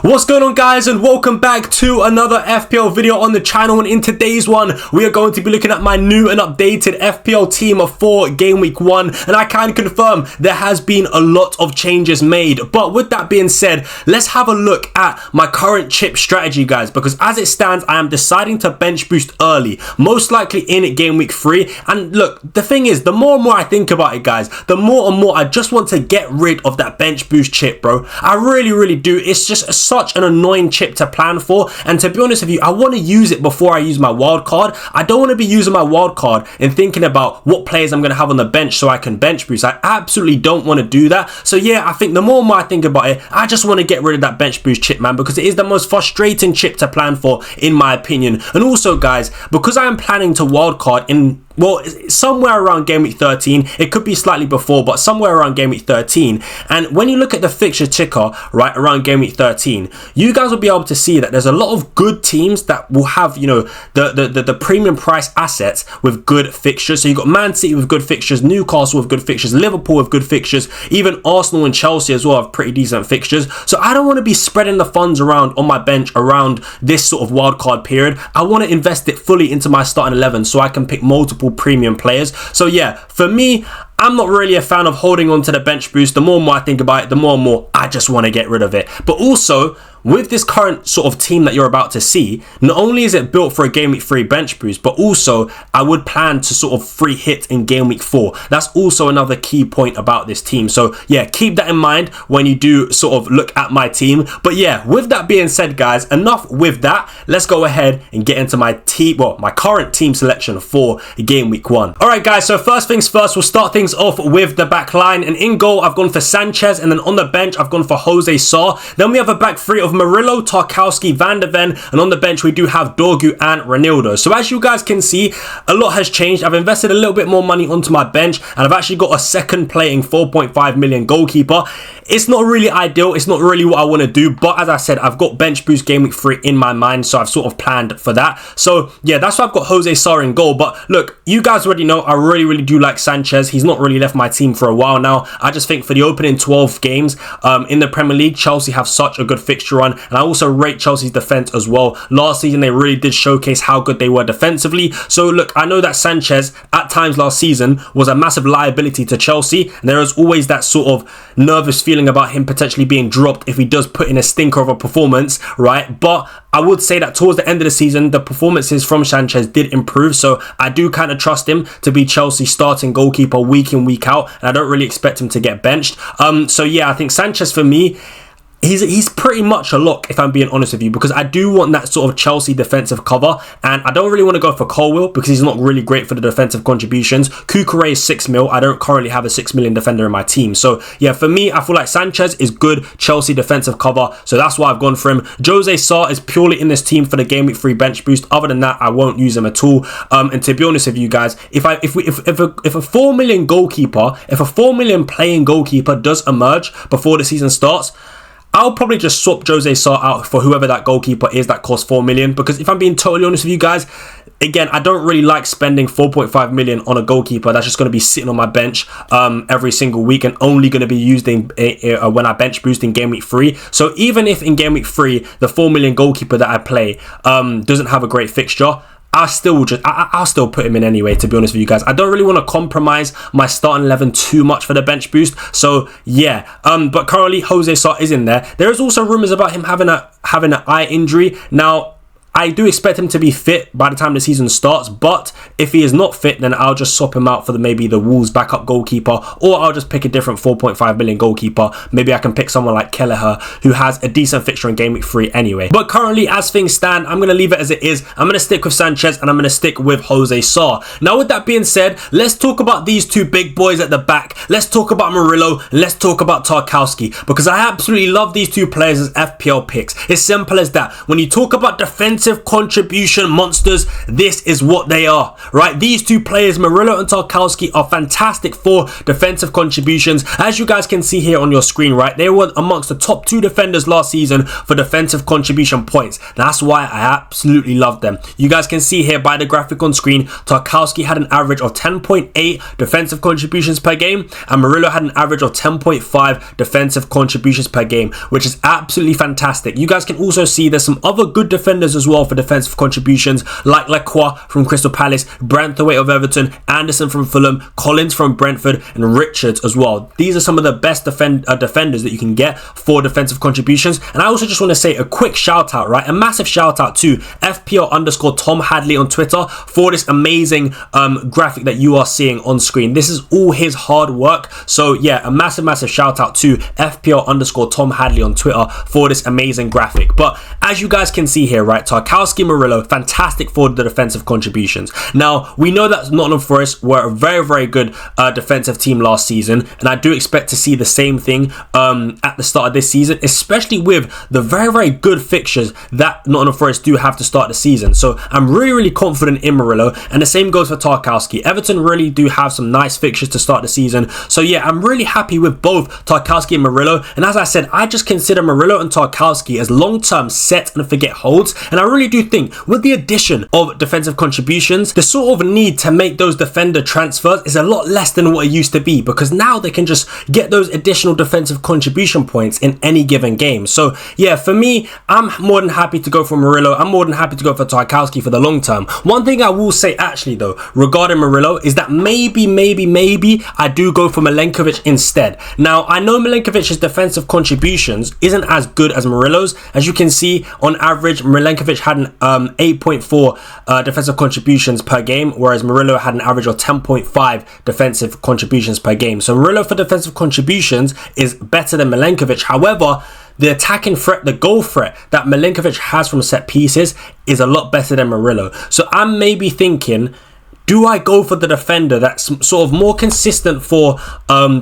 What's going on, guys, and welcome back to another FPL video on the channel. And in today's one, we are going to be looking at my new and updated FPL team for game week 1, and I can confirm there has been a lot of changes made. But with that being said, let's have a look at my current chip strategy, guys, because as it stands, I am deciding to bench boost early, most likely in game week 3. And look, the thing is, the more and more I think about it, guys, the more and more I just want to get rid of that bench boost chip, bro. I really do. It's just such an annoying chip to plan for, and to be honest with you, I want to use it before I use my wild card. I don't want to be using my wild card and thinking about what players I'm going to have on the bench so I can bench boost. I absolutely don't want to do that. So yeah, I think the more and more I think about it, I just want to get rid of that bench boost chip, man, because it is the most frustrating chip to plan for, in my opinion. And also, guys, because I am planning to wild card in, well, somewhere around game week 13, it could be slightly before, but somewhere around game week 13. And when you look at the fixture ticker right around game week 13, you guys will be able to see that there's a lot of good teams that will have, you know, the premium price assets with good fixtures. So you've got Man City with good fixtures, Newcastle with good fixtures, Liverpool with good fixtures, even Arsenal and Chelsea as well have pretty decent fixtures. So I don't want to be spreading the funds around on my bench around this sort of wildcard period. I want to invest it fully into my starting 11 so I can pick multiple premium players. So yeah, for me, I'm not really a fan of holding on to the bench boost. The more and more I think about it, the more and more I just want to get rid of it. But also, with this current sort of team that you're about to see, not only is it built for a game week 3 bench boost, but also I would plan to sort of free hit in game week 4. That's also another key point about this team. So yeah, keep that in mind when you do sort of look at my team. But yeah, with that being said, guys, enough with that. Let's go ahead and get into my team, well, my current team selection for game week 1. All right, guys, so first things first, we'll start things off with the back line. And in goal, I've gone for Sanchez, and then on the bench, I've gone for Jose Sarr. Then we have a back three of Murillo, Tarkowski, Van der Ven, and on the bench we do have Dorgu and Ronaldo. So as you guys can see, a lot has changed. I've invested a little bit more money onto my bench, and I've actually got a second playing 4.5 million goalkeeper. It's not really ideal, it's not really what I want to do, but as I said, I've got bench boost game week 3 in my mind, so I've sort of planned for that. So yeah, that's why I've got Jose Sarr in goal. But look, you guys already know I really do like Sanchez. He's not really left my team for a while now. I just think for the opening 12 games in the Premier League, Chelsea have such a good fixture run, and I also rate Chelsea's defense as well. Last season they really did showcase how good they were defensively. So look, I know that Sanchez at times last season was a massive liability to Chelsea, and there is always that sort of nervous feeling about him potentially being dropped if he does put in a stinker of a performance, right? But I would say that towards the end of the season, the performances from Sanchez did improve, so I do kind of trust him to be Chelsea's starting goalkeeper week in, week out, and I don't really expect him to get benched. So yeah, I think Sanchez for me, he's pretty much a lock, if I'm being honest with you, because I do want that sort of Chelsea defensive cover, and I don't really want to go for Colwill because he's not really great for the defensive contributions. Cucurella is 6 mil. I don't currently have a 6 million defender in my team. So yeah, for me, I feel like Sanchez is good Chelsea defensive cover, so that's why I've gone for him. Jose Sarr is purely in this team for the game week 3 bench boost. Other than that, I won't use him at all. And to be honest with you guys, if a 4 million goalkeeper, if a 4 million playing goalkeeper does emerge before the season starts, I'll probably just swap Jose Sarr out for whoever that goalkeeper is that costs 4 million. Because if I'm being totally honest with you guys, again, I don't really like spending 4.5 million on a goalkeeper that's just going to be sitting on my bench every single week and only going to be used when I bench boost in game week 3. So even if in game week 3 the 4 million goalkeeper that I play doesn't have a great fixture, I'll still put him in anyway, to be honest with you guys. I don't really want to compromise my starting 11 too much for the bench boost. So yeah, but currently Jose Sarr is in there. There is also rumours about him having an eye injury. Now, I do expect him to be fit by the time the season starts, but if he is not fit, then I'll just swap him out for maybe the Wolves backup goalkeeper, or I'll just pick a different 4.5 million goalkeeper. Maybe I can pick someone like Kelleher, who has a decent fixture in game week 3 anyway. But currently, as things stand, I'm going to leave it as it is. I'm going to stick with Sanchez, and I'm going to stick with Jose Sarr. Now, with that being said, let's talk about these two big boys at the back. Let's talk about Murillo, and let's talk about Tarkowski, because I absolutely love these two players as FPL picks. It's simple as that. When you talk about defensive defensive contribution monsters. This is what they are, right? These two players, Murillo and Tarkowski, are fantastic for defensive contributions. As you guys can see here on your screen, right, they were amongst the top 2 defenders last season for defensive contribution points. That's why I absolutely love them. You guys can see here by the graphic on screen, Tarkowski had an average of 10.8 defensive contributions per game, and Murillo had an average of 10.5 defensive contributions per game, which is absolutely fantastic. You guys can also see there's some other good defenders as well for defensive contributions, like Lacroix from Crystal Palace, Branthwaite of Everton, Anderson from Fulham, Collins from Brentford, and Richards as well. These are some of the best defenders that you can get for defensive contributions. And I also just want to say a quick shout out, right? A massive shout out to FPL_Tom Hadley on Twitter for this amazing graphic that you are seeing on screen. This is all his hard work. So yeah, a massive shout out to FPL_Tom Hadley on Twitter for this amazing graphic. But as you guys can see here, right, Tarkowski, Murillo, fantastic for the defensive contributions. Now, we know that Nottingham Forest were a very good defensive team last season, and I do expect to see the same thing at the start of this season, especially with the very good fixtures that Nottingham Forest do have to start the season. So I'm really confident in Murillo, and the same goes for Tarkowski. Everton really do have some nice fixtures to start the season. So yeah, I'm really happy with both Tarkowski and Murillo, and as I said, I just consider Murillo and Tarkowski as long-term set and forget holds, and I really do think with the addition of defensive contributions, the sort of need to make those defender transfers is a lot less than what it used to be, because now they can just get those additional defensive contribution points in any given game. So yeah, for me, I'm more than happy to go for Murillo. I'm more than happy to go for Tarkowski for the long term. One thing I will say actually though regarding Murillo is that maybe I do go for Milenkovic instead. Now, I know Milenkovic's defensive contributions isn't as good as Murillo's. As you can see, on average, Milenkovic had an 8.4 defensive contributions per game, whereas Murillo had an average of 10.5 defensive contributions per game. So Murillo for defensive contributions is better than Milenkovic. However, the attacking threat, the goal threat that Milenkovic has from set pieces is a lot better than Murillo. So I'm maybe thinking, do I go for the defender that's sort of more consistent for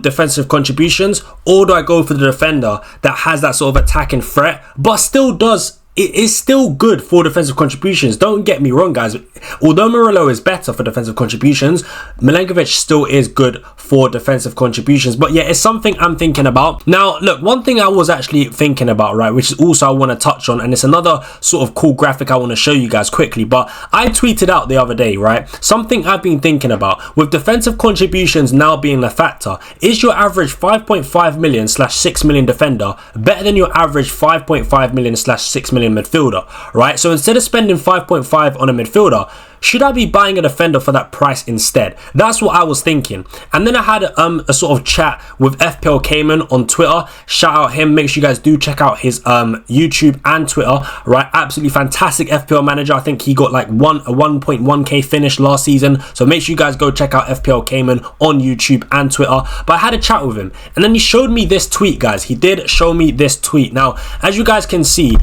defensive contributions, or do I go for the defender that has that sort of attacking threat but still does it is still good for defensive contributions. Don't get me wrong, guys. Although Murillo is better for defensive contributions, Milenkovic still is good for defensive contributions. But yeah, it's something I'm thinking about. Now, look, one thing I was actually thinking about, right, which is also I want to touch on, and it's another sort of cool graphic I want to show you guys quickly, but I tweeted out the other day, right, something I've been thinking about. With defensive contributions now being a factor, is your average 5.5 million / 6 million defender better than your average 5.5 million / 6 million midfielder, right? So instead of spending 5.5 on a midfielder, should I be buying a defender for that price instead? That's what I was thinking. And then I had a sort of chat with FPL Cayman on Twitter. Shout out him. Make sure you guys do check out his YouTube and Twitter, right? Absolutely fantastic FPL manager. I think he got like a 1.1k finish last season. So make sure you guys go check out FPL Cayman on YouTube and Twitter. But I had a chat with him, and then he showed me this tweet, guys. He did show me this tweet. Now, as you guys can see,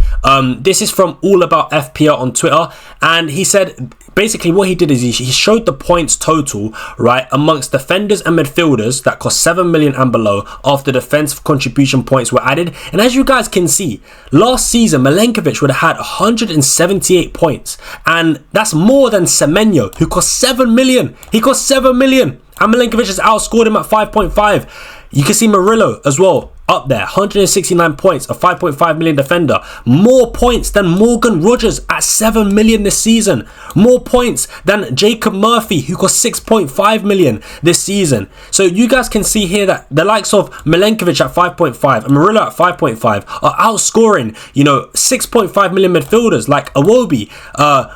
this is from All About FPL on Twitter, and he said, basically what he did is he showed the points total, right, amongst defenders and midfielders that cost 7 million and below after defensive contribution points were added. And as you guys can see, last season Milenkovic would have had 178 points, and that's more than Semenyo, who cost 7 million. He cost 7 million, and Milenkovic has outscored him at 5.5. You can see Murillo as well up there, 169 points, a 5.5 million defender. More points than Morgan Rogers at 7 million this season. More points than Jacob Murphy, who cost 6.5 million this season. So you guys can see here that the likes of Milenkovic at 5.5 and Murillo at 5.5 are outscoring, 6.5 million midfielders like Iwobi,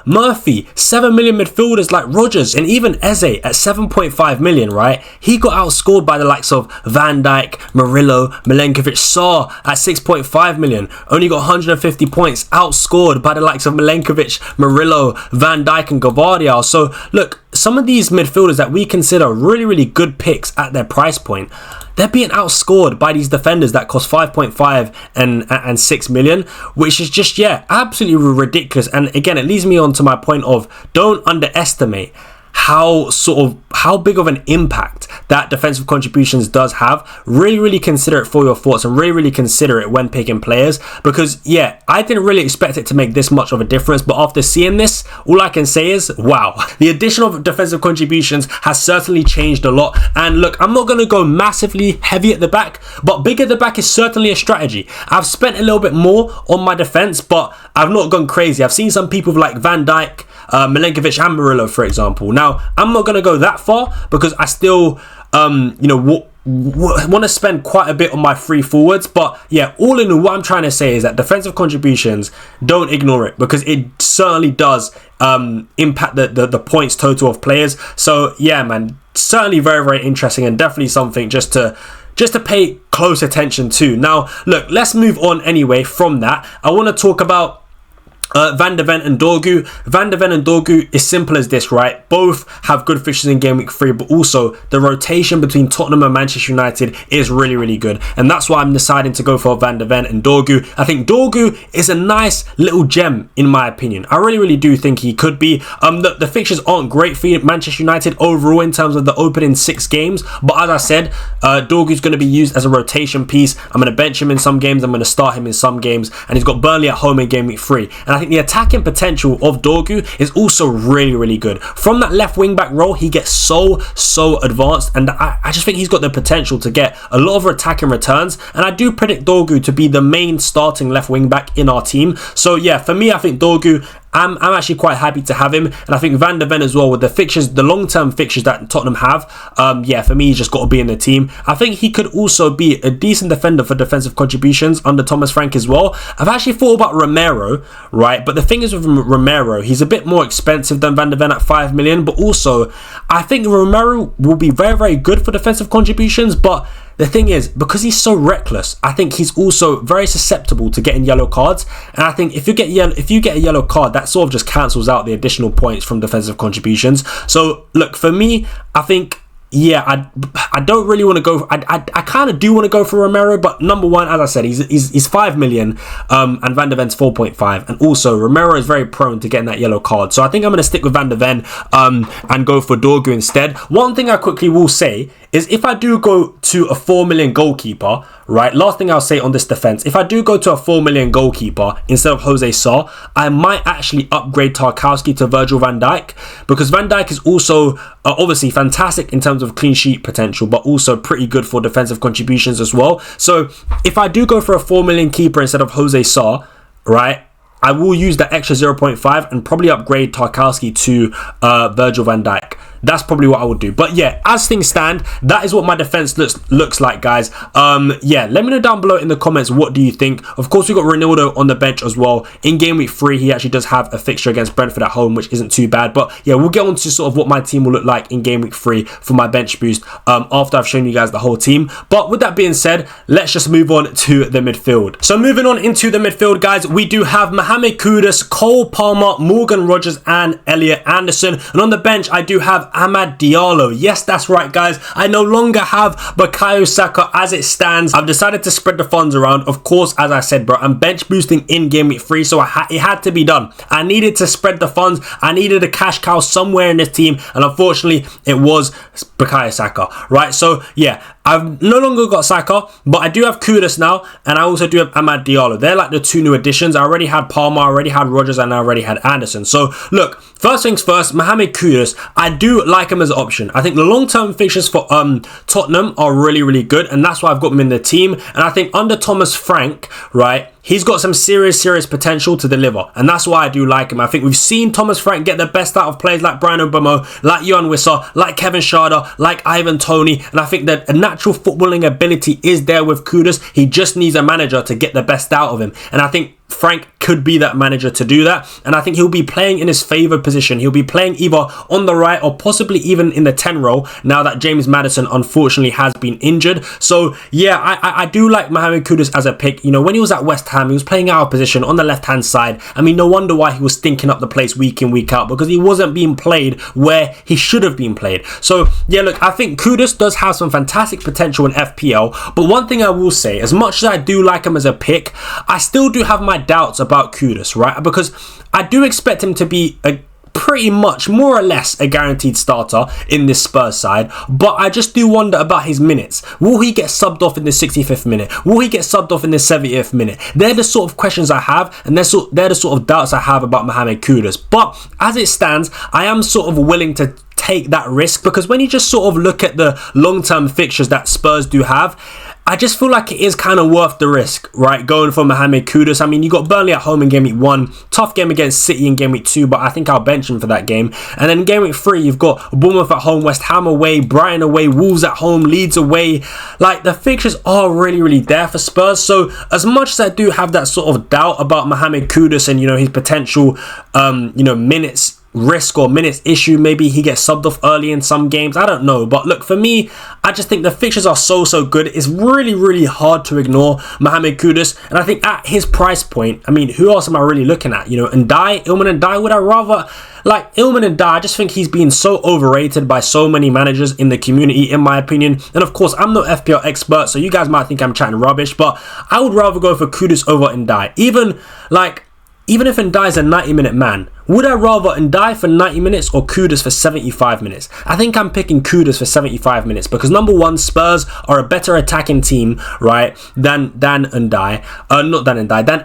Murphy, 7 million midfielders like Rogers, and even Eze at 7.5 million, right? He got outscored by the likes of Van Dijk, Murillo, Milenkovic, Saw at 6.5 million, only got 150 points, outscored by the likes of Milenkovic, Murillo, Van Dijk and Gvardiol. So look, some of these midfielders that we consider really good picks at their price point, they're being outscored by these defenders that cost 5.5 and 6 million, which is just, yeah, absolutely ridiculous. And again, it leads me on to my point of, don't underestimate how big of an impact that defensive contributions does have. Really consider it for your thoughts, and really consider it when picking players, because yeah, I didn't really expect it to make this much of a difference, but after seeing this, all I can say is wow, the addition of defensive contributions has certainly changed a lot. And look, I'm not going to go massively heavy at the back, but big at the back is certainly a strategy. I've spent a little bit more on my defense, but I've not gone crazy. I've seen some people like Van Dijk, Milenkovic and Murillo, for example. Now, I'm not going to go that far because I still, want to spend quite a bit on my free forwards. But yeah, all in all, what I'm trying to say is that defensive contributions, don't ignore it, because it certainly does impact the points total of players. So yeah, man, certainly very interesting, and definitely something just to pay close attention to. Now, look, let's move on anyway from that. I want to talk about Van de Ven and Dorgu. Van de Ven and Dorgu is simple as this, right? Both have good fixtures in game week 3, but also the rotation between Tottenham and Manchester United is really good, and that's why I'm deciding to go for Van de Ven and Dorgu. I think Dorgu is a nice little gem in my opinion. I really do think he could be. The fixtures aren't great for Manchester United overall in terms of the opening 6 games, but as I said, Dorgu is going to be used as a rotation piece. I'm going to bench him in some games, I'm going to start him in some games, and he's got Burnley at home in game week 3. And I think the attacking potential of Dorgu is also really good. From that left wing back role, he gets so advanced, and I just think he's got the potential to get a lot of attacking returns, and I do predict Dorgu to be the main starting left wing back in our team. So yeah, for me, I think Dorgu, I'm actually quite happy to have him, and I think Van de Ven as well, with the fixtures, the long-term fixtures that Tottenham have. Yeah, for me, he's just got to be in the team. I think he could also be a decent defender for defensive contributions under Thomas Frank as well. I've actually thought about Romero, right? But the thing is with Romero, he's a bit more expensive than Van de Ven at 5 million, but also I think Romero will be very good for defensive contributions, but the thing is, because he's so reckless, I think he's also very susceptible to getting yellow cards. And I think if you get a yellow card, that sort of just cancels out the additional points from defensive contributions. So look, for me, I think, yeah, I don't really want to go. I kind of do want to go for Romero, but number one, as I said, he's 5 million, and Van de Ven's 4.5, and also Romero is very prone to getting that yellow card. So I think I'm going to stick with Van de Ven, and go for Dorgu instead. One thing I quickly will say is, if I do go to a 4 million goalkeeper, right? Last thing I'll say on this defense, if I do go to a 4 million goalkeeper instead of Jose Sa, I might actually upgrade Tarkowski to Virgil van Dijk, because Van Dijk is also obviously fantastic in terms of clean sheet potential, but also pretty good for defensive contributions as well. So if I do go for a 4 million keeper instead of Jose Sa, right, I will use that extra 0.5 and probably upgrade Tarkowski to Virgil van Dijk. That's probably what I would do. But yeah, as things stand, that is what my defense looks like, guys. Yeah, let me know down below in the comments, what do you think? Of course, we got Ronaldo on the bench as well. In game week 3, he actually does have a fixture against Brentford at home, which isn't too bad. But yeah, we'll get on to sort of what my team will look like in game week 3 for my bench boost, after I've shown you guys the whole team. But with that being said, let's just move on to the midfield. So moving on into the midfield, guys, we do have Mohamed Kudus, Cole Palmer, Morgan Rogers and Elliot Anderson. And on the bench, I do have Amad Diallo. Yes, that's right, guys. I no longer have Bukayo Saka as it stands. I've decided to spread the funds around. Of course, as I said, bro, I'm bench boosting in game week 3, so it had to be done. I needed to spread the funds. I needed a cash cow somewhere in this team, and unfortunately, it was Bukayo Saka, right? So yeah, I've no longer got Saka, but I do have Kudus now, and I also do have Amad Diallo. They're like the 2 new additions. I already had Palmer, I already had Rogers, and I already had Anderson. So look, first things first, Mohamed Kudus, I do like him as an option. I think the long-term fixtures for Tottenham are really good, and that's why I've got him in the team. And I think under Thomas Frank, right, he's got some serious potential to deliver, and that's why I do like him. I think we've seen Thomas Frank get the best out of players like Brian Mbeumo, like Yohan Wissa, like Kevin Schade, like Ivan Toney, and I think that a natural footballing ability is there with Kudus. He just needs a manager to get the best out of him, and I think Frank could be that manager to do that, and I think he'll be playing in his favoured position. He'll be playing either on the right or possibly even in the 10 role now that James Maddison unfortunately has been injured. So yeah, I do like Mohamed Kudus as a pick. You know, when he was at West Ham, he was playing out of position on the left hand side. I mean, no wonder why he was stinking up the place week in, week out, because he wasn't being played where he should have been played. So yeah, look, I think Kudus does have some fantastic potential in FPL, but one thing I will say, as much as I do like him as a pick, I still do have my doubts about Kudus, right? Because I do expect him to be pretty much more or less a guaranteed starter in this Spurs side, but I just do wonder about his minutes. Will he get subbed off in the 65th minute? Will he get subbed off in the 70th minute? They're the sort of questions I have, and they're the sort of doubts I have about Mohamed Kudus. But as it stands, I am sort of willing to take that risk, because when you just sort of look at the long-term fixtures that Spurs do have, I just feel like it is kind of worth the risk, right? Going for Mohamed Kudus. I mean, you got Burnley at home in Game Week 1. Tough game against City in Game Week 2, but I think I'll bench him for that game. And then Game Week 3, you've got Bournemouth at home, West Ham away, Brighton away, Wolves at home, Leeds away. Like, the fixtures are really, really there for Spurs. So, as much as I do have that sort of doubt about Mohamed Kudus and, you know, his potential, minutes risk or minutes issue, maybe he gets subbed off early in some games, I don't know. But look, for me, I just think the fixtures are so good. It's really, really hard to ignore Mohamed Kudus, and I think at his price point, I mean, who else am I really looking at? You know, Ilman Ndiaye, would I rather like Ilman Ndiaye? I just think he's being so overrated by so many managers in the community, in my opinion. And of course, I'm no FPL expert, so you guys might think I'm chatting rubbish, but I would rather go for Kudus over Ndiaye. Even if Ndiaye's a 90-minute man, would I rather Ndiaye for 90 minutes or Kudus for 75 minutes? I think I'm picking Kudus for 75 minutes because, number one, Spurs are a better attacking team, right, than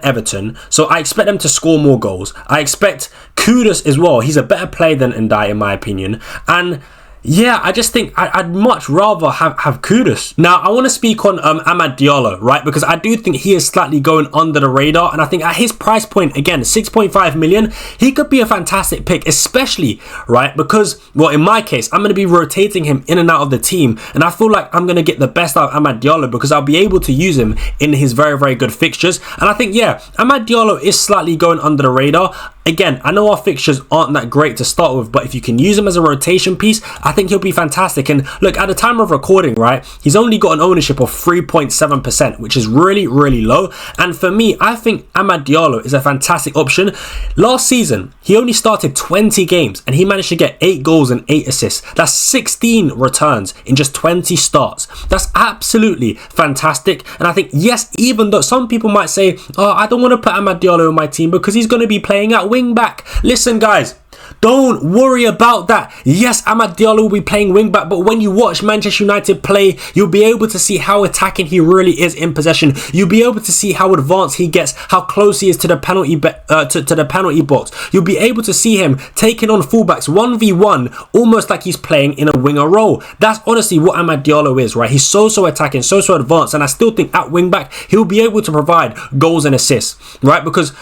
Everton. So I expect them to score more goals. I expect Kudus as well. He's a better player than Ndiaye, in my opinion. And yeah, I just think I'd much rather have Kudus. Now, I want to speak on Amad Diallo, right? Because I do think he is slightly going under the radar. And I think at his price point, again, 6.5 million, he could be a fantastic pick, especially, right? Because, well, in my case, I'm going to be rotating him in and out of the team. And I feel like I'm going to get the best out of Amad Diallo because I'll be able to use him in his very, very good fixtures. And I think, yeah, Amad Diallo is slightly going under the radar. Again, I know our fixtures aren't that great to start with, but if you can use him as a rotation piece, I think he'll be fantastic. And look, at the time of recording, right, he's only got an ownership of 3.7%, which is really, really low. And for me, I think Amad Diallo is a fantastic option. Last season, he only started 20 games and he managed to get 8 goals and 8 assists. That's 16 returns in just 20 starts. That's absolutely fantastic. And I think, yes, even though some people might say, oh, I don't want to put Amad Diallo in my team because he's going to be playing at wing back. Listen, guys, don't worry about that. Yes, Amad Diallo will be playing wing back, but when you watch Manchester United play, you'll be able to see how attacking he really is in possession. You'll be able to see how advanced he gets, how close he is to the penalty to the penalty box. You'll be able to see him taking on fullbacks 1v1, almost like he's playing in a winger role. That's honestly what Amad Diallo is, right? He's so attacking, so advanced, and I still think at wing back he'll be able to provide goals and assists, right? Because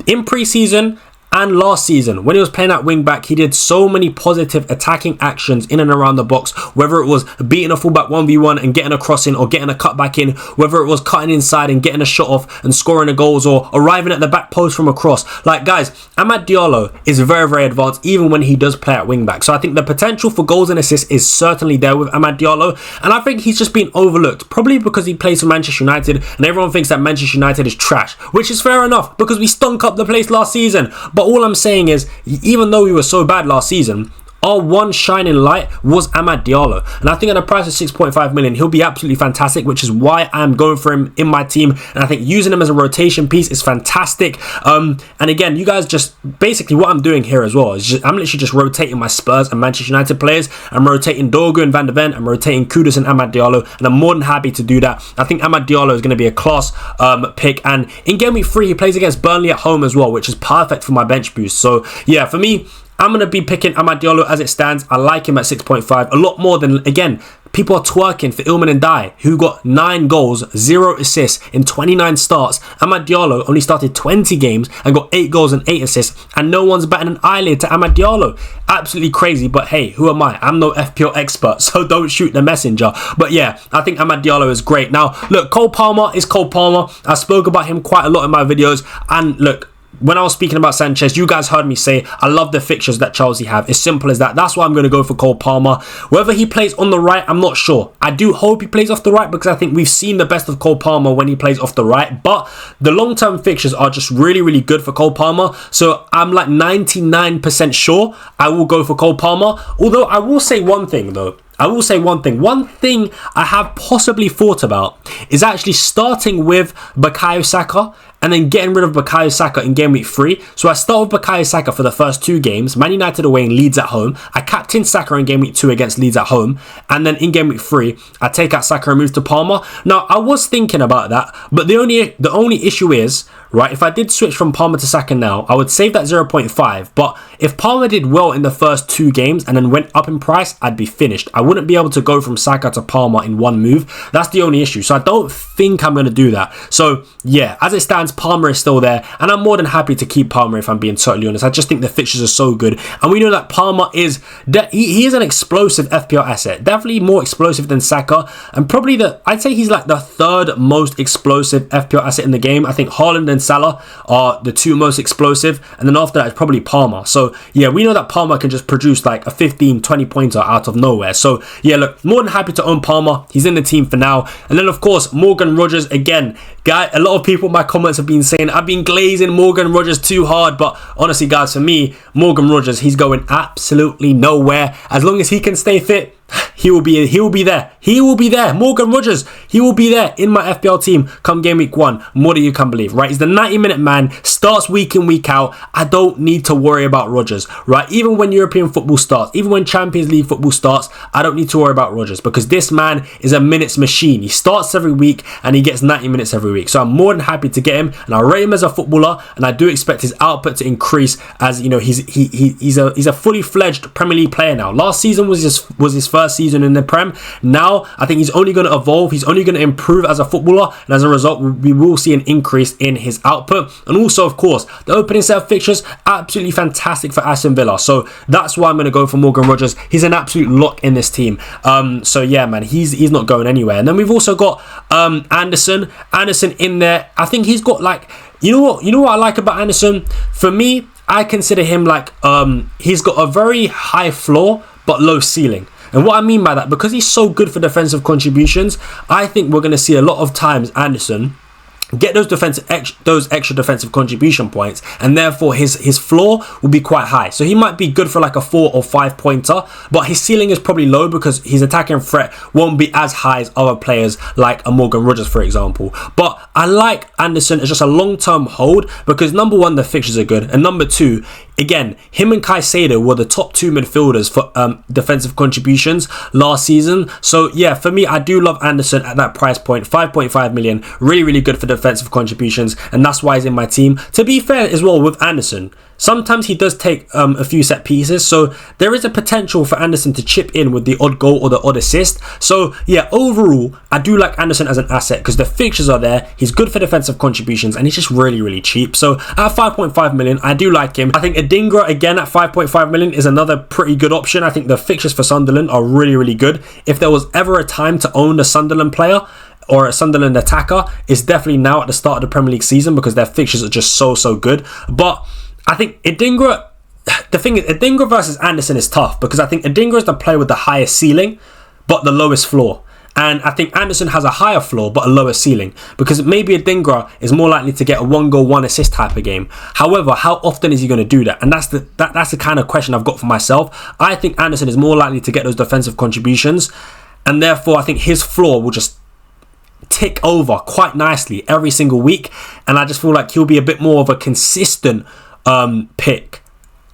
in pre-season and last season, when he was playing at wing back, he did so many positive attacking actions in and around the box, whether it was beating a fullback 1v1 and getting a crossing or getting a cutback in, whether it was cutting inside and getting a shot off and scoring the goals or arriving at the back post from a cross. Like, guys, Amad Diallo is very, very advanced even when he does play at wing back. So I think the potential for goals and assists is certainly there with Amad Diallo, and I think he's just been overlooked, probably because he plays for Manchester United and everyone thinks that Manchester United is trash, which is fair enough because we stunk up the place last season. But all I'm saying is, even though we were so bad last season, our one shining light was Amad Diallo. And I think at a price of 6.5 million, he'll be absolutely fantastic, which is why I'm going for him in my team. And I think using him as a rotation piece is fantastic. And again, you guys just, basically what I'm doing here as well is I'm literally just rotating my Spurs and Manchester United players. I'm rotating Dogu and Van de Ven. I'm rotating Kudus and Amad Diallo. And I'm more than happy to do that. I think Amad Diallo is going to be a class pick. And in Game Week 3, he plays against Burnley at home as well, which is perfect for my bench boost. So yeah, for me, I'm going to be picking Amad Diallo as it stands. I like him at 6.5. A lot more than, again, people are twerking for Ilman Ndiaye, who got 9 goals, 0 assists in 29 starts. Amad Diallo only started 20 games and got 8 goals and 8 assists. And no one's batting an eyelid to Amad Diallo. Absolutely crazy. But hey, who am I? I'm no FPL expert, so don't shoot the messenger. But yeah, I think Amad Diallo is great. Now, look, Cole Palmer is Cole Palmer. I spoke about him quite a lot in my videos. And look, when I was speaking about Sanchez, you guys heard me say I love the fixtures that Chelsea have. It's simple as that. That's why I'm going to go for Cole Palmer. Whether he plays on the right, I'm not sure. I do hope he plays off the right because I think we've seen the best of Cole Palmer when he plays off the right. But the long-term fixtures are just really, really good for Cole Palmer. So I'm like 99% sure I will go for Cole Palmer. Although I will say one thing though. One thing I have possibly thought about is actually starting with Bukayo Saka and then getting rid of Bukayo Saka in game week 3. So I start with Bukayo Saka for the first 2 games, Man United away and Leeds at home. I captain Saka in game week 2 against Leeds at home, and then in game week 3, I take out Saka and move to Palmer. Now, I was thinking about that, but the only issue is, right, if I did switch from Palmer to Saka now, I would save that 0.5, but if Palmer did well in the first 2 games and then went up in price, I'd be finished. I wouldn't be able to go from Saka to Palmer in one move. That's the only issue. So I don't think I'm going to do that. So yeah, as it stands, Palmer is still there, and I'm more than happy to keep Palmer if I'm being totally honest. I just think the fixtures are so good, and we know that Palmer is he is an explosive FPL asset, definitely more explosive than Saka, and probably I'd say he's like the 3rd most explosive FPL asset in the game. I think Haaland and Salah are the 2 most explosive, and then after that it's probably Palmer. So yeah, we know that Palmer can just produce like a 15-20 pointer out of nowhere. So yeah, look, more than happy to own Palmer. He's in the team for now. And then of course Morgan Rogers again. Guy, a lot of people in my comments have been saying I've been glazing Morgan Rogers too hard, but honestly guys, for me, Morgan Rogers, he's going absolutely nowhere. As long as he can stay fit, he will be there. Morgan Rogers, he will be there in my FPL team come game week 1. More than you can believe, right? He's the 90-minute man, starts week in, week out. I don't need to worry about Rogers, right? Even when European football starts, even when Champions League football starts, I don't need to worry about Rogers, because this man is a minutes machine. He starts every week and he gets 90 minutes every week. So I'm more than happy to get him, and I rate him as a footballer, and I do expect his output to increase as, you know, he's a fully fledged Premier League player now. Last season was his first season in the Prem. Now I think he's only going to evolve, he's only going to improve as a footballer, and as a result we will see an increase in his output. And also of course the opening set of fixtures, absolutely fantastic for Aston Villa, so that's why I'm going to go for Morgan Rogers. He's an absolute lock in this team. So yeah man, he's not going anywhere. And then we've also got Anderson in there. I think he's got like, you know what I like about Anderson? For me, I consider him like he's got a very high floor but low ceiling. And what I mean by that, because he's so good for defensive contributions, I think we're going to see a lot of times Anderson get those extra defensive contribution points, and therefore his floor will be quite high. So he might be good for like a 4 or 5 pointer, but his ceiling is probably low because his attacking threat won't be as high as other players like a Morgan Rogers, for example. But I like Anderson as just a long-term hold because number 1, the fixtures are good, and number 2, again, him and Caicedo were the top 2 midfielders for defensive contributions last season. So yeah, for me, I do love Anderson at that price point, 5.5 million, really good for defensive contributions, and that's why he's in my team. To be fair as well with Anderson, sometimes he does take a few set pieces, so there is a potential for Anderson to chip in with the odd goal or the odd assist. So yeah, overall, I do like Anderson as an asset because the fixtures are there, he's good for defensive contributions, and he's just really cheap. So at 5.5 million, I do like him. I think Adingra again at 5.5 million is another pretty good option. I think the fixtures for Sunderland are really good. If there was ever a time to own a Sunderland player or a Sunderland attacker, it's definitely now at the start of the Premier League season because their fixtures are just so good. But I think Adingra, the thing is, Adingra versus Anderson is tough because I think Adingra is the player with the highest ceiling but the lowest floor. And I think Anderson has a higher floor but a lower ceiling because maybe Adingra is more likely to get a 1 goal, 1 assist type of game. However, how often is he going to do that? And that's the kind of question I've got for myself. I think Anderson is more likely to get those defensive contributions, and therefore I think his floor will just tick over quite nicely every single week, and I just feel like he'll be a bit more of a consistent pick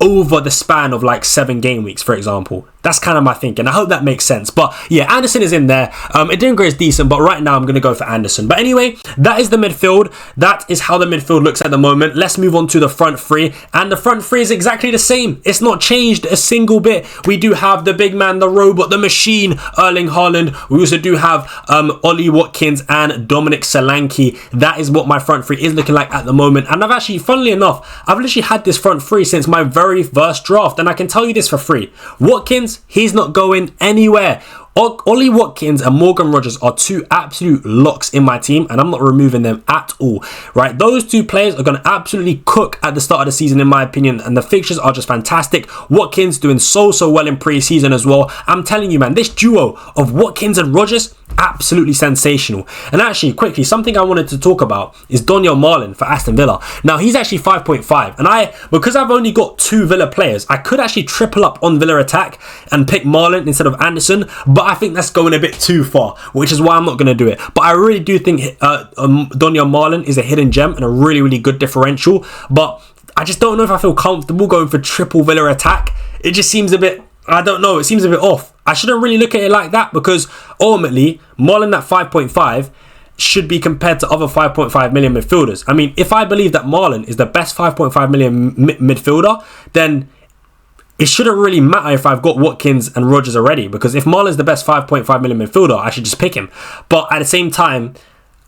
over the span of like 7 game weeks, for example. That's kind of my thinking. I hope that makes sense. But yeah, Anderson is in there. Adingra is decent, but right now I'm going to go for Anderson. But anyway, that is the midfield. That is how the midfield looks at the moment. Let's move on to the front 3. And the front 3 is exactly the same. It's not changed a single bit. We do have the big man, the robot, the machine, Erling Haaland. We also do have Ollie Watkins and Dominic Solanke. That is what my front 3 is looking like at the moment. And I've actually, funnily enough, I've literally had this front 3 since my very first draft. And I can tell you this for free. Watkins, he's not going anywhere. Ollie Watkins and Morgan Rogers are 2 absolute locks in my team, and I'm not removing them at all, right? Those 2 players are going to absolutely cook at the start of the season, in my opinion, and the fixtures are just fantastic. Watkins doing so well in pre-season as well. I'm telling you, man, this duo of Watkins and Rogers, absolutely sensational. And actually, quickly, something I wanted to talk about is Donyell Marlin for Aston Villa. Now, he's actually 5.5, and because I've only got 2 Villa players, I could actually triple up on Villa attack and pick Marlin instead of Anderson, but but I think that's going a bit too far, which is why I'm not going to do it. But I really do think Donyell Malen is a hidden gem and a really, really good differential, but I just don't know if I feel comfortable going for triple Villa attack. It just seems a bit, I don't know, it seems a bit off. I shouldn't really look at it like that, because ultimately, Malen at 5.5 should be compared to other 5.5 million midfielders. I mean, if I believe that Malen is the best 5.5 million midfielder, then it shouldn't really matter if I've got Watkins and Rodgers already, because if Malen's the best 5.5 million midfielder, I should just pick him. But at the same time,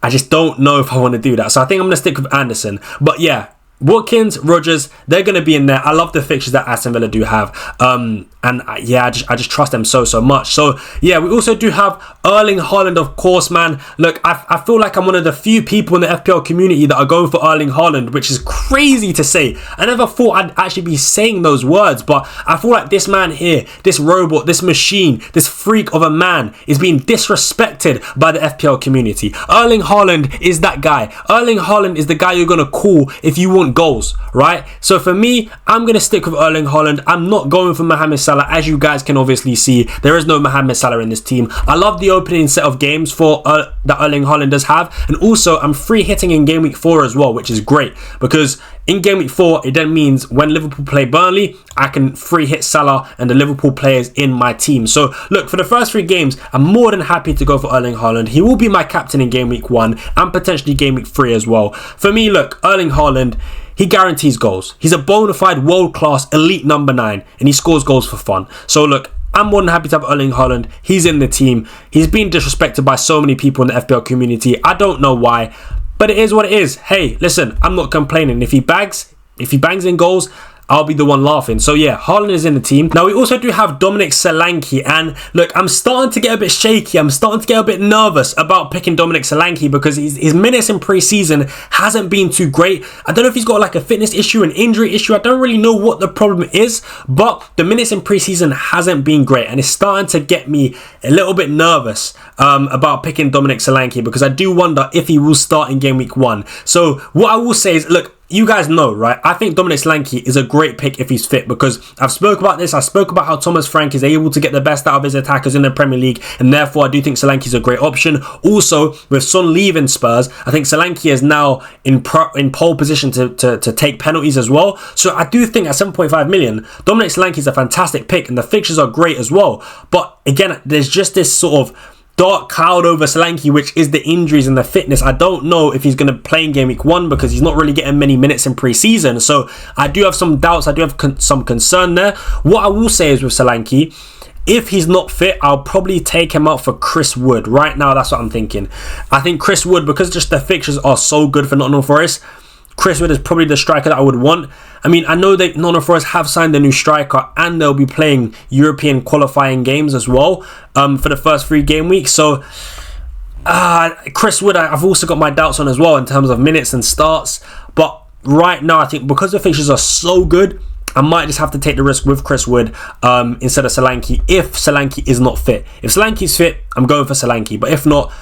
I just don't know if I want to do that. So I think I'm going to stick with Anderson. But yeah, Watkins, Rodgers, they're going to be in there. I love the fixtures that Aston Villa do have. Yeah, I just trust them so much. So yeah, we also do have Erling Haaland, of course, man. Look, I feel like I'm one of the few people in the FPL community that are going for Erling Haaland, which is crazy to say. I never thought I'd actually be saying those words, but I feel like this man here, this robot, this machine, this freak of a man is being disrespected by the FPL community. Erling Haaland is that guy. Erling Haaland is the guy you're going to call if you want goals, right? So for me, I'm going to stick with Erling Haaland. I'm not going for Mohamed Salah. As you guys can obviously see, there is no Mohamed Salah in this team. I love the opening set of games for that Erling Haaland does have, and also I'm free hitting in game week 4 as well, which is great, because in game week 4 it then means when Liverpool play Burnley, I can free hit Salah and the Liverpool players in my team. So look, for the first 3 games, I'm more than happy to go for Erling Haaland. He will be my captain in game week 1 and potentially game week 3 as well. For me, look, Erling Haaland, he guarantees goals. He's a bona fide world-class elite number 9, and he scores goals for fun. So look, I'm more than happy to have Erling Haaland. He's in the team. He's been disrespected by so many people in the FPL community. I don't know why, but it is what it is. Hey, listen, I'm not complaining. If he bangs in goals, I'll be the one laughing. So yeah, Haaland is in the team. Now we also do have Dominic Solanke, and look, I'm starting to get a bit shaky. I'm starting to get a bit nervous about picking Dominic Solanke, because his minutes in pre-season hasn't been too great. I don't know if he's got like a fitness issue, an injury issue. I don't really know what the problem is, but the minutes in pre-season hasn't been great, and it's starting to get me a little bit nervous about picking Dominic Solanke, because I do wonder if he will start in game week 1. So what I will say is, look, you guys know, right? I think Dominic Solanke is a great pick if he's fit, because I've spoke about this. I spoke about how Thomas Frank is able to get the best out of his attackers in the Premier League, and therefore I do think Solanke is a great option. Also, with Son leaving Spurs, I think Solanke is now in pole position to take penalties as well. So I do think at 7.5 million, Dominic Solanke is a fantastic pick, and the fixtures are great as well. But again, there's just this sort of dark cloud over Solanke, which is the injuries and the fitness. I don't know if he's going to play in game week 1, because he's not really getting many minutes in pre-season. So I do have some doubts. I do have some concern there. What I will say is with Solanke, if he's not fit, I'll probably take him out for Chris Wood. Right now, that's what I'm thinking. I think Chris Wood, because just the fixtures are so good for Nottingham Forest, Chris Wood is probably the striker that I would want. I mean, I know that Nottingham Forest have signed a new striker, and they'll be playing European qualifying games as well for the first 3 game weeks. So Chris Wood, I've also got my doubts on as well in terms of minutes and starts. But right now, I think because the fixtures are so good, I might just have to take the risk with Chris Wood instead of Solanke, if Solanke is not fit. If Solanke's fit, I'm going for Solanke. But if not,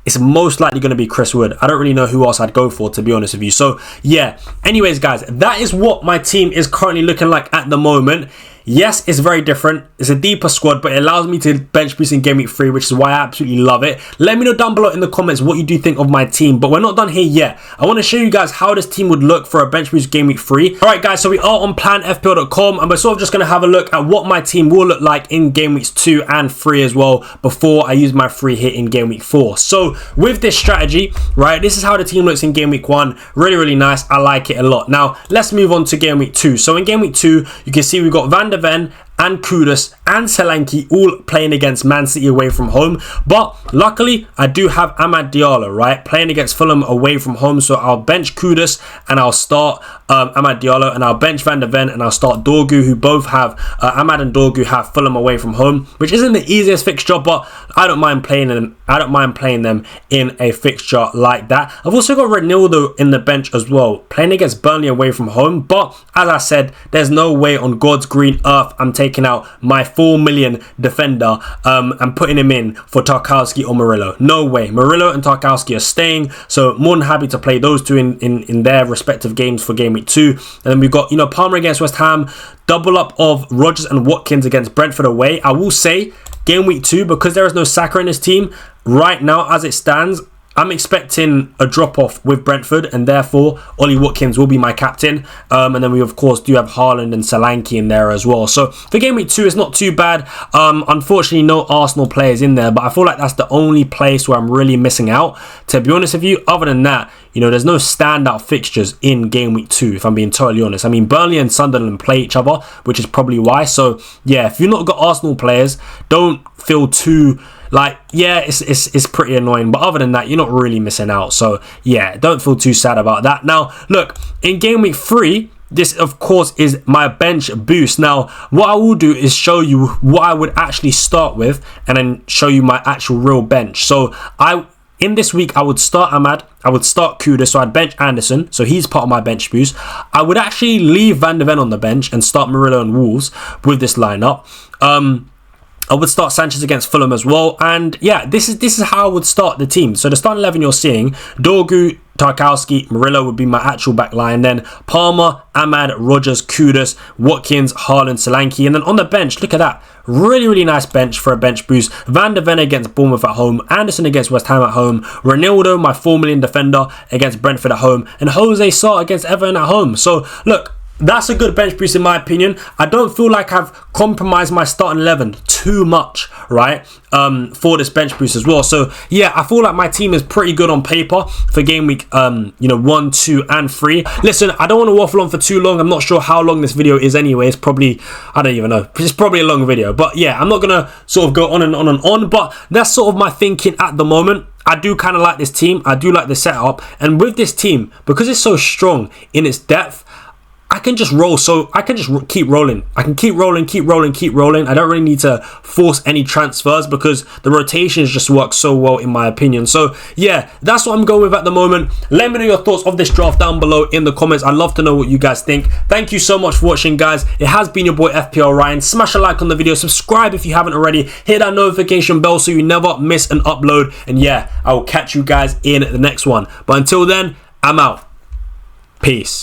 it's most likely going to be Chris Wood. I don't really know who else I'd go for, to be honest with you. So yeah, anyways guys, that is what my team is currently looking like at the moment. Yes, it's very different. It's a deeper squad, but it allows me to bench boost in game week 3, which is why I absolutely love it. Let me know down below in the comments what you do think of my team, but we're not done here yet. I want to show you guys how this team would look for a bench boost game week 3. Alright guys, so we are on planfpl.com, and we're sort of just going to have a look at what my team will look like in game weeks 2 and 3 as well, before I use my free hit in game week 4. So with this strategy, right, this is how the team looks in game week 1. Really, really nice. I like it a lot. Now, let's move on to game week 2. So in game week 2, you can see we've got Van der Ven and Kudus and Solanke all playing against Man City away from home. But luckily, I do have Amad Diallo, right, playing against Fulham away from home. So I'll bench Kudus and I'll start Amad Diallo, and I'll bench Van der Ven and I'll start Dorgu, who both have Amad and Dorgu have Fulham away from home, which isn't the easiest fixture, but I don't mind playing them. I don't mind playing them in a fixture like that. I've also got Ronaldo in the bench as well, playing against Burnley away from home. But as I said, there's no way on God's green earth I'm taking out my 4 million defender and putting him in for Tarkowski or Murillo. No way. Murillo and Tarkowski are staying, so more than happy to play those two in their respective games for game week 2. And then we've got, Palmer against West Ham, double up of Rodgers and Watkins against Brentford away. I will say, game week 2, because there is no Saka in this team, right now as it stands, I'm expecting a drop-off with Brentford, and therefore Ollie Watkins will be my captain. And then we, of course, do have Haaland and Solanke in there as well. So for Game Week 2, it's not too bad. Unfortunately, no Arsenal players in there, but I feel like that's the only place where I'm really missing out, to be honest with you. Other than that, you know, there's no standout fixtures in Game Week 2, if I'm being totally honest. I mean, Burnley and Sunderland play each other, which is probably why. So, yeah, if you've not got Arsenal players, don't feel too... like, yeah, it's pretty annoying. But other than that, you're not really missing out. So, yeah, don't feel too sad about that. Now, look, in Game Week 3, this, of course, is my bench boost. Now, what I will do is show you what I would actually start with and then show you my actual real bench. So, in this week, I would start Ahmad. I would start Kudus, so I'd bench Anderson, so he's part of my bench boost. I would actually leave Van de Ven on the bench and start Murillo and Wolves with this lineup. I would start Sanchez against Fulham as well. And yeah, this is how I would start the team. So the starting 11 you're seeing, Dorgu, Tarkowski, Murillo would be my actual back line. Then Palmer, Ahmad, Rodgers, Kudus, Watkins, Haaland, Solanke. And then on the bench, look at that. Really, really nice bench for a bench boost. Van de Ven against Bournemouth at home. Anderson against West Ham at home. Ronaldo, my 4 million defender, against Brentford at home. And Jose Sarr against Everton at home. So look, that's a good bench boost in my opinion. I don't feel like I've compromised my starting 11 too much, right, for this bench boost as well. So yeah, I feel like my team is pretty good on paper for game week 1, 2 and 3. Listen, I don't want to waffle on for too long. I'm not sure how long this video is anyway. It's probably, I don't even know, it's probably a long video. But yeah, I'm not gonna sort of go on and on and on, but that's sort of my thinking at the moment. I do kind of like this team. I do like the setup, and with this team, because it's so strong in its depth, I can just roll. So I can just keep rolling. I can keep rolling. I don't really need to force any transfers because the rotations just work so well in my opinion. So yeah, that's what I'm going with at the moment. Let me know your thoughts of this draft down below in the comments. I'd love to know what you guys think. Thank you so much for watching, guys. It has been your boy FPL Ryan. Smash a like on the video. Subscribe if you haven't already. Hit that notification bell so you never miss an upload. And yeah, I will catch you guys in the next one. But until then, I'm out. Peace.